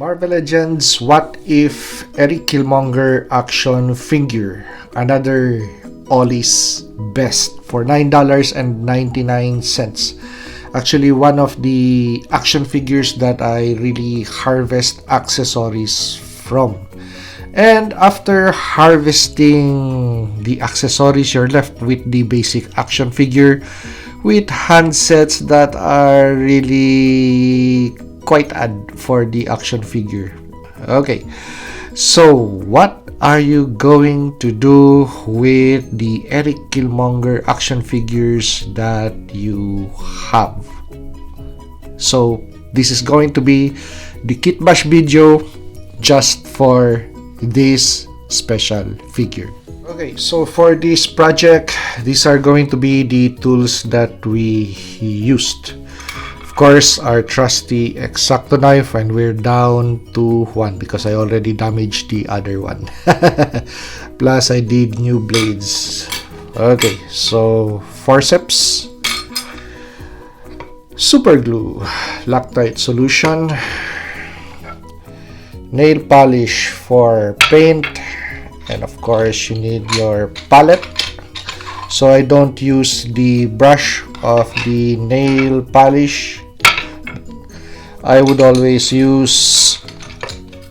Marvel Legends What If Erik Killmonger action figure. Another Ollie's best for $9.99. Actually, one of the action figures that I really harvest accessories from. And after harvesting the accessories, you're left with the basic action figure with handsets that are really quite odd for the action figure. Okay, so what are you going to do with the Erik Killmonger action figures that you have? So this is going to be the Kitbash video just for this special figure. Okay, so for this project, these are going to be the tools that we used. Of course, our trusty X-Acto knife, and we're down to one because I already damaged the other one. Plus, I did new blades. Okay, so forceps, super glue, Loctite solution, nail polish for paint, and of course you need your palette. So I don't use the brush of the nail polish. I would always use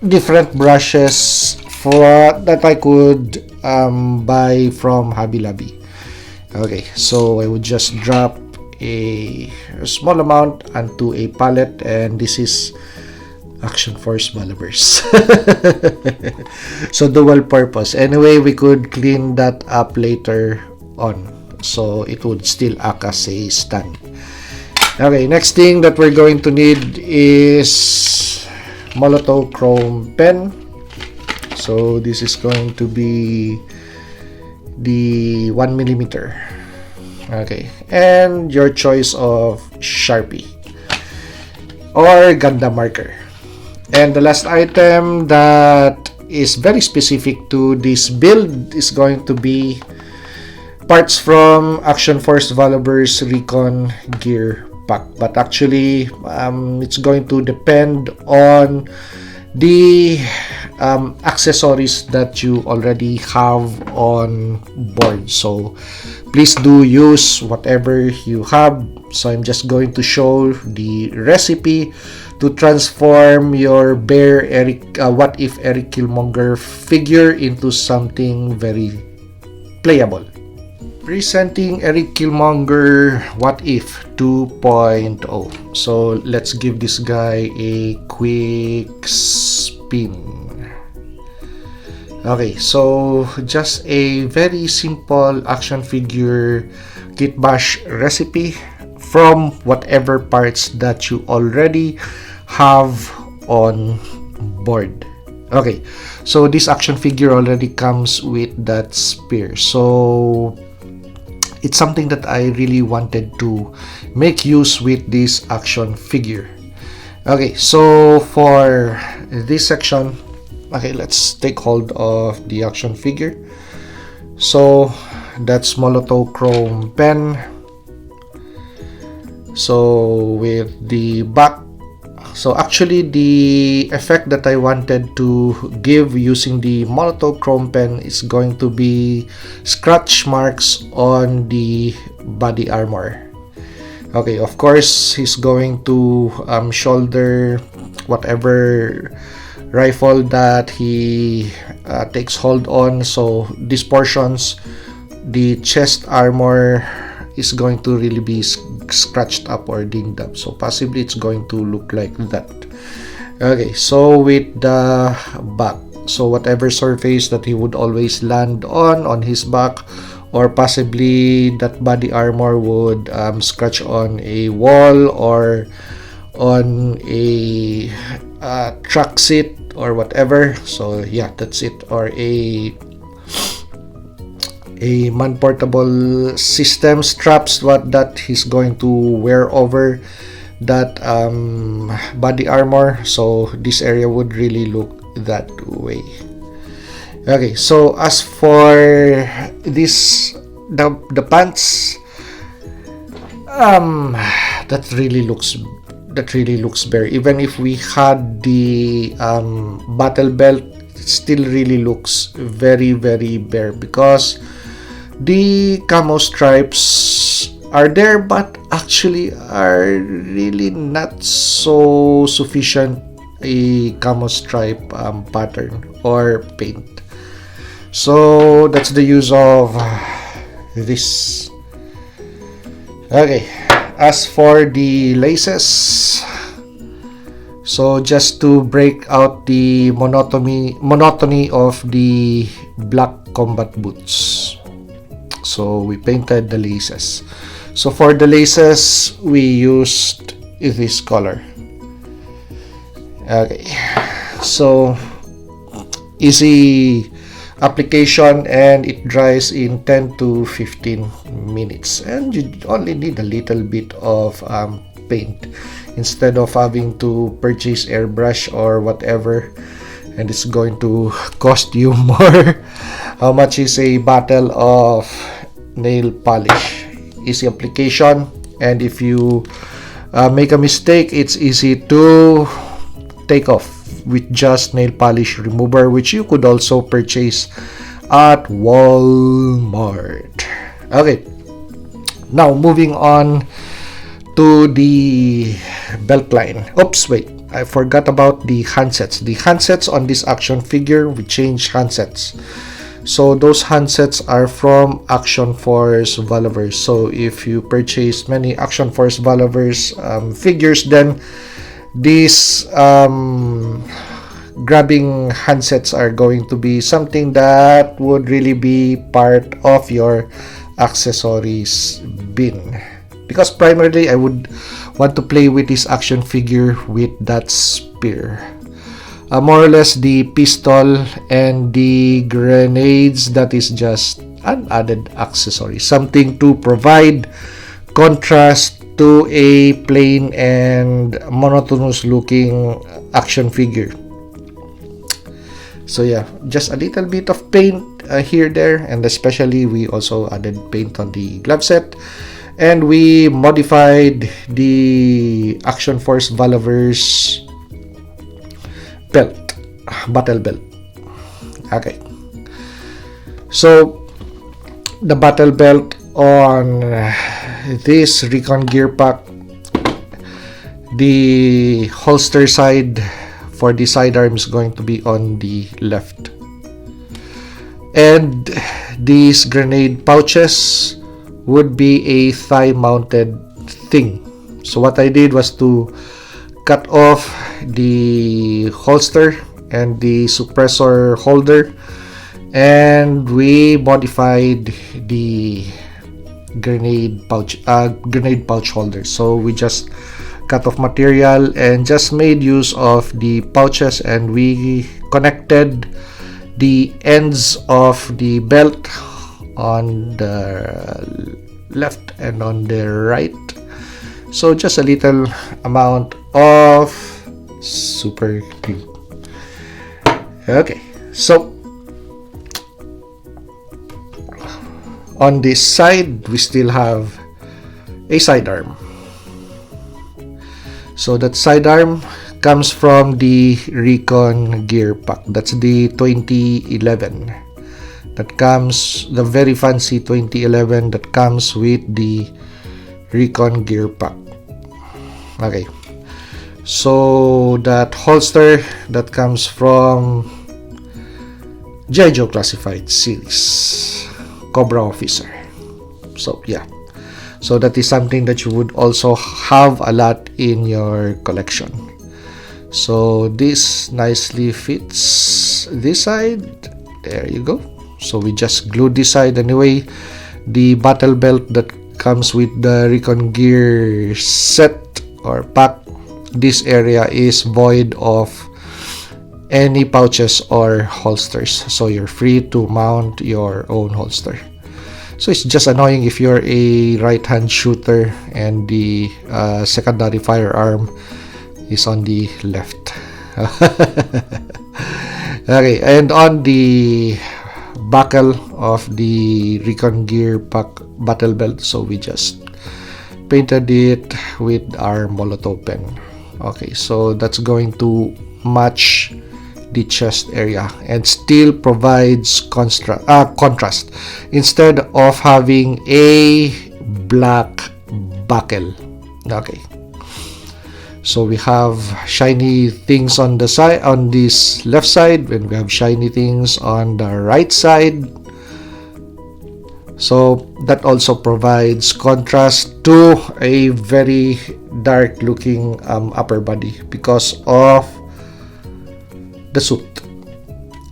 different brushes for that I could buy from Hobby Lobby. Okay, so I would just drop a small amount onto a palette, and this is Action Force Malivers. So dual purpose. Anyway, we could clean that up later on, so it would still act as a stand. Okay, next thing that we're going to need is Molotov chrome pen. So this is going to be the 1mm. Okay, and your choice of Sharpie or Ganda marker. And the last item that is very specific to this build is going to be parts from Action Force Valor's Recon Gear Pack. But actually, it's going to depend on the accessories that you already have on board. So please do use whatever you have. So I'm just going to show the recipe to transform your bare What If Erik Killmonger figure into something very playable. Presenting Erik Killmonger What If 2.0. So let's give this guy a quick spin. Okay, so just a very simple action figure Kitbash recipe from whatever parts that you already have on board. Okay, so this action figure already comes with that spear. So it's something that I really wanted to make use with this action figure. Okay, so for this section, okay, let's take hold of the action figure. So that's Molotov chrome pen. So with the back, so actually the effect that I wanted to give using the Molotov chrome pen is going to be scratch marks on the body armor. Okay, of course he's going to shoulder whatever rifle that he takes hold on. So these portions, the chest armor is going to really be scratched up or dinged up, so possibly it's going to look like that. Okay, so with the back, so whatever surface that he would always land on his back, or possibly that body armor would scratch on a wall or on a truck seat or whatever. So yeah, that's it. Or a man-portable system straps that he's going to wear over that body armor. So this area would really look that way. Okay, so as for this, the pants, that that really looks bare. Even if we had the battle belt, it still really looks very bare because the camo stripes are there, but actually are really not so sufficient a camo stripe pattern or paint. So that's the use of this. Okay, as for the laces, so just to break out the monotony of the black combat boots, so we painted the laces. So for the laces, we used this color. Okay, so easy application and it dries in 10 to 15 minutes, and you only need a little bit of paint instead of having to purchase airbrush or whatever, and it's going to cost you more. How much is a bottle of nail polish? Easy application, and if you make a mistake, it's easy to take off with just nail polish remover, which you could also purchase at Walmart. Okay, now moving on to the belt line. Oops, wait, I forgot about the handsets. The handsets on this action figure, we changed handsets. So those handsets are from Action Force Volaverse. So if you purchase many Action Force Volaverse figures, then these grabbing handsets are going to be something that would really be part of your accessories bin, because primarily I would want to play with this action figure with that spear. More or less the pistol and the grenades, that is just an added accessory, something to provide contrast to a plain and monotonous looking action figure. So yeah, just a little bit of paint here, there, and especially we also added paint on the glove set, and we modified the Action Force Volaverse belt, battle belt. Okay, so the battle belt on this recon gear pack, the holster side for the sidearm is going to be on the left, and these grenade pouches would be a thigh mounted thing. So what I did was to cut off the holster and the suppressor holder, and we modified the grenade pouch holder. So we just cut off material and just made use of the pouches, and we connected the ends of the belt on the left and on the right. So just a little amount of super glue. Okay, so on this side we still have a sidearm. So that sidearm comes from the Recon Gear Pack. That's the 2011. That comes, the very fancy 2011 that comes with the Recon Gear Pack. Okay. So that holster, that comes from G.I. Joe Classified series, Cobra Officer. So yeah. So that is something that you would also have a lot in your collection. So this nicely fits this side. There you go. So we just glued this side anyway. The battle belt that comes with the Recon Gear set or pack, this area is void of any pouches or holsters. So you're free to mount your own holster. So it's just annoying if you're a right-hand shooter and the secondary firearm is on the left. Okay, and on the buckle of the Recon Gear Pack battle belt, so we just painted it with our Molotov pen. Okay, so that's going to match the chest area and still provides contrast instead of having a black buckle. Okay, so we have shiny things on the side, on this left side, and we have shiny things on the right side. So that also provides contrast to a very dark looking upper body because of the suit,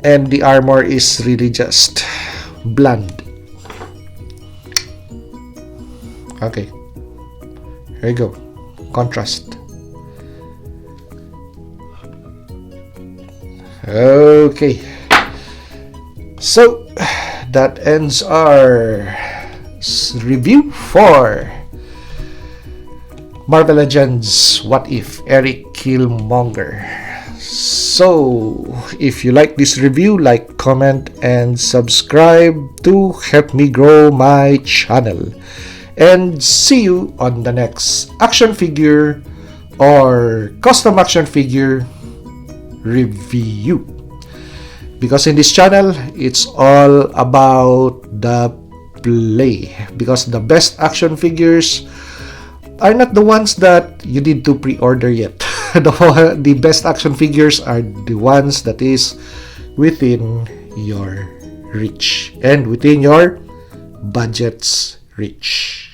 and the armor is really just bland. Okay, here you go, contrast. Okay, so that ends our review for Marvel Legends What If Erik Killmonger. So if you like this review, like, comment, and subscribe to help me grow my channel. And see you on the next action figure or custom action figure review. Because in this channel, it's all about the play. Because the best action figures are not the ones that you need to pre-order yet. The best action figures are the ones that is within your reach and within your budget's reach.